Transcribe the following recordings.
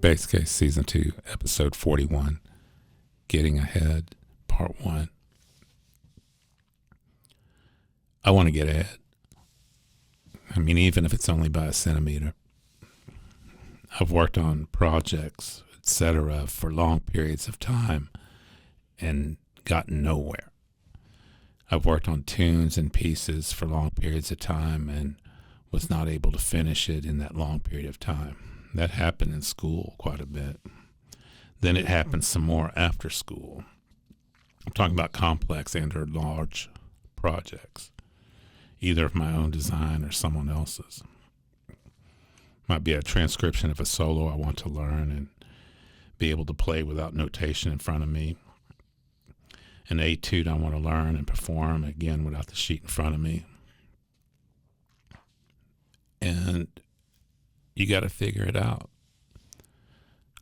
Base Case Season 2, Episode 41, Getting Ahead, Part 1. I want to get ahead. I mean, even if it's only by a centimeter. I've worked on projects, etc., for long periods of time and gotten nowhere. I've worked on tunes and pieces for long periods of time and was not able to finish it in that long period of time. That happened in school quite a bit. Then it happened some more after school. I'm talking about complex and or large projects, either of my own design or someone else's. Might be a transcription of a solo I want to learn and be able to play without notation in front of me. An etude I want to learn and perform, again, without the sheet in front of me. And you got to figure it out.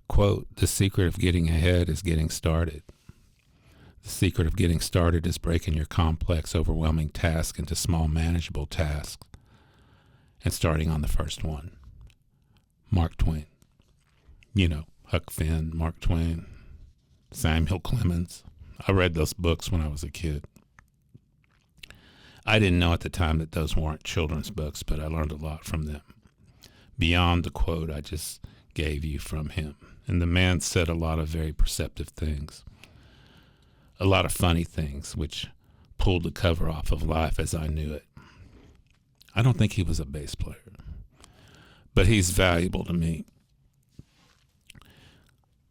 Quote, "The secret of getting ahead is getting started. The secret of getting started is breaking your complex, overwhelming task into small, manageable tasks and starting on the first one." Mark Twain. You know, Huck Finn, Mark Twain, Samuel Clemens. I read those books when I was a kid. I didn't know at the time that those weren't children's books, but I learned a lot from them. Beyond the quote I just gave you from him. And the man said a lot of very perceptive things. A lot of funny things, which pulled the cover off of life as I knew it. I don't think he was a bass player, but he's valuable to me.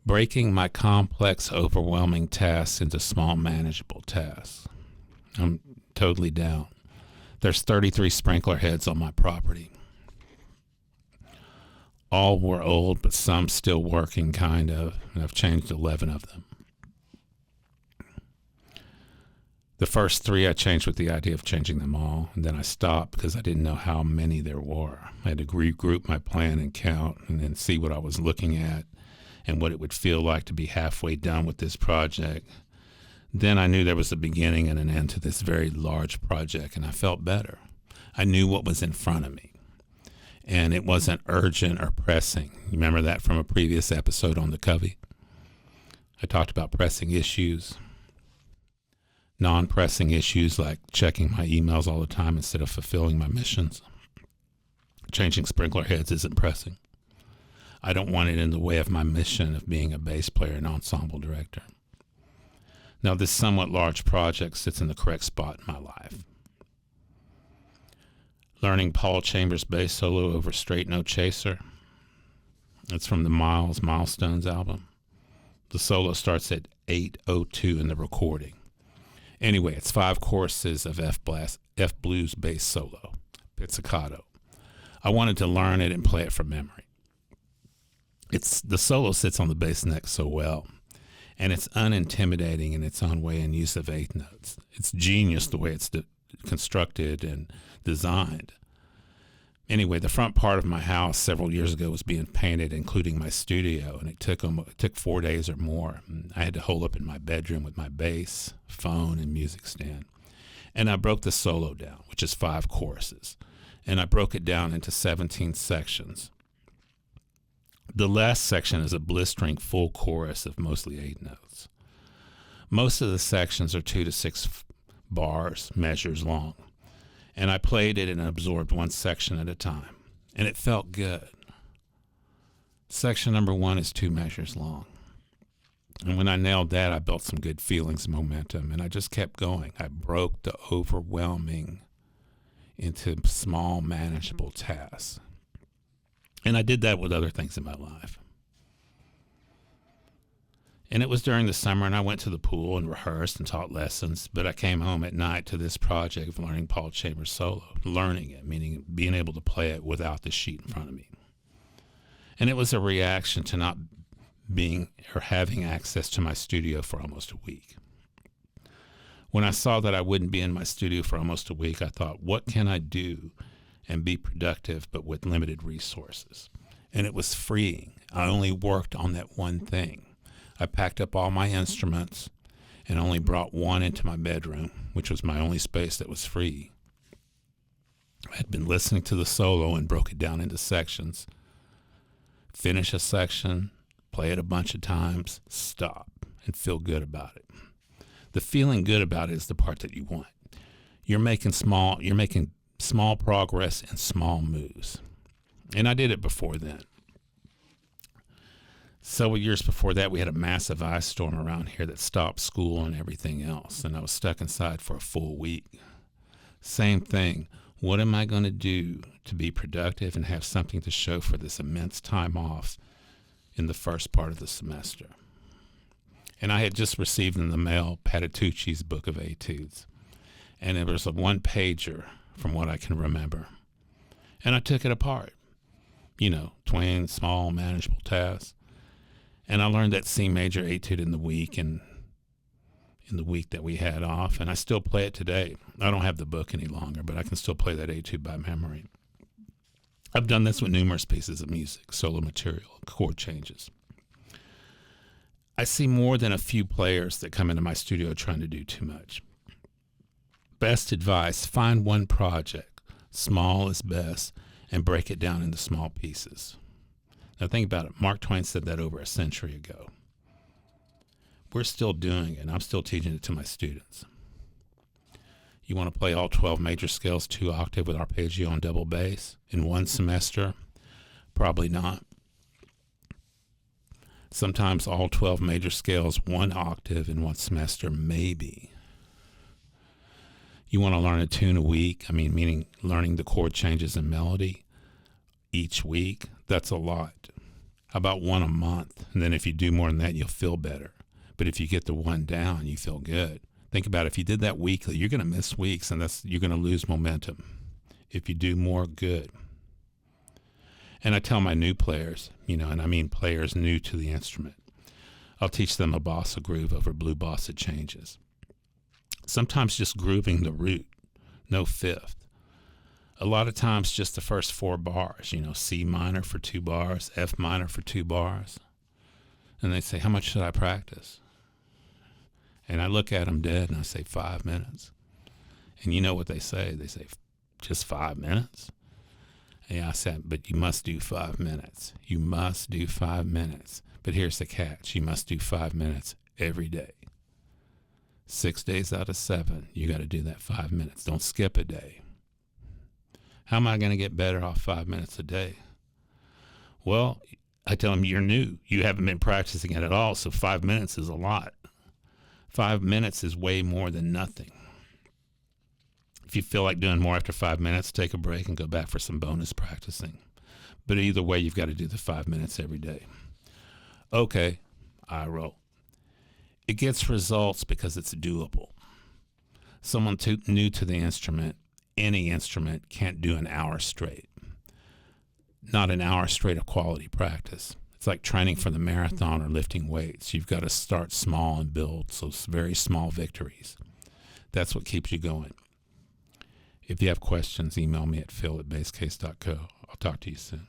Breaking my complex, overwhelming tasks into small, manageable tasks. I'm totally down. There's 33 sprinkler heads on my property. All were old, but some still working, kind of, and I've changed 11 of them. The first 3 I changed with the idea of changing them all, and then I stopped because I didn't know how many there were. I had to regroup my plan and count, and then see what I was looking at and what it would feel like to be halfway done with this project. Then I knew there was a beginning and an end to this very large project, and I felt better. I knew what was in front of me. And it wasn't urgent or pressing. You remember that from a previous episode on the Covey? I talked about pressing issues, non-pressing issues like checking my emails all the time instead of fulfilling my missions. Changing sprinkler heads isn't pressing. I don't want it in the way of my mission of being a bass player and ensemble director. Now, this somewhat large project sits in the correct spot in my life. Learning Paul Chambers' bass solo over Straight No Chaser. It's from the Milestones album. The solo starts at 8:02 in the recording. Anyway, it's 5 choruses of F blues bass solo, pizzicato. I wanted to learn it and play it from memory. The solo sits on the bass neck so well, and it's unintimidating in its own way and use of 8th notes. It's genius the way it's constructed and designed. Anyway, the front part of my house several years ago was being painted, including my studio, and it took 4 days or more. I had to hole up in my bedroom with my bass, phone, and music stand. And I broke the solo down, which is 5 choruses, and I broke it down into 17 sections. The last section is a blistering full chorus of mostly 8 notes. Most of the sections are 2 to 6 bars, measures long. And I played it and absorbed one section at a time. And it felt good. Section number 1 is 2 measures long. And when I nailed that, I built some good feelings and momentum. And I just kept going. I broke the overwhelming into small, manageable tasks. And I did that with other things in my life. And it was during the summer, and I went to the pool and rehearsed and taught lessons, but I came home at night to this project of learning Paul Chambers' solo, learning it, meaning being able to play it without the sheet in front of me. And it was a reaction to not being or having access to my studio for almost a week. When I saw that I wouldn't be in my studio for almost a week, I thought, what can I do and be productive but with limited resources? And it was freeing. I only worked on that one thing. I packed up all my instruments and only brought one into my bedroom, which was my only space that was free. I had been listening to the solo and broke it down into sections. Finish a section, play it a bunch of times, stop, and feel good about it. The feeling good about it is the part that you want. You're making small progress and small moves. And I did it before then. Several years before that, we had a massive ice storm around here that stopped school and everything else, and I was stuck inside for a full week. Same thing. What am I going to do to be productive and have something to show for this immense time off in the first part of the semester? And I had just received in the mail Patitucci's book of etudes, and it was a one-pager from what I can remember. And I took it apart. 20 small, manageable tasks. And I learned that C major etude in the week and in the week that we had off, and I still play it today. I don't have the book any longer, but I can still play that etude by memory. I've done this with numerous pieces of music, solo material, chord changes. I see more than a few players that come into my studio trying to do too much. Best advice, find one project, small is best, and break it down into small pieces. Now think about it. Mark Twain said that over a century ago. We're still doing it, and I'm still teaching it to my students. You want to play all 12 major scales 2-octave with arpeggio and double bass in one semester? Probably not. Sometimes all 12 major scales 1-octave in one semester, maybe. You want to learn a tune a week, meaning learning the chord changes and melody each week? That's a lot. How about one a month? And then if you do more than that, you'll feel better. But if you get the one down, you feel good. Think about it. If you did that weekly, you're going to miss weeks, and you're going to lose momentum. If you do more, good. And I tell my new players, and I mean players new to the instrument, I'll teach them a bossa groove over blue bossa changes. Sometimes just grooving the root, no fifth. A lot of times just the first 4 bars, C minor for 2 bars, F minor for 2 bars. And they say, how much should I practice? And I look at them dead and I say, 5 minutes. And you know what they say? They say, just 5 minutes? And I said, but you must do 5 minutes. You must do 5 minutes. But here's the catch. You must do 5 minutes every day. 6 days out of 7, you got to do that 5 minutes. Don't skip a day. How am I going to get better off 5 minutes a day? Well, I tell them, you're new. You haven't been practicing it at all, so 5 minutes is a lot. 5 minutes is way more than nothing. If you feel like doing more after 5 minutes, take a break and go back for some bonus practicing. But either way, you've got to do the 5 minutes every day. Okay, I roll. It gets results because it's doable. Someone new to the instrument, any instrument, can't do an hour straight. Not an hour straight of quality practice. It's like training for the marathon or lifting weights. You've got to start small and build, so it's very small victories. That's what keeps you going. If you have questions, email me at phil@basscase.co. I'll talk to you soon.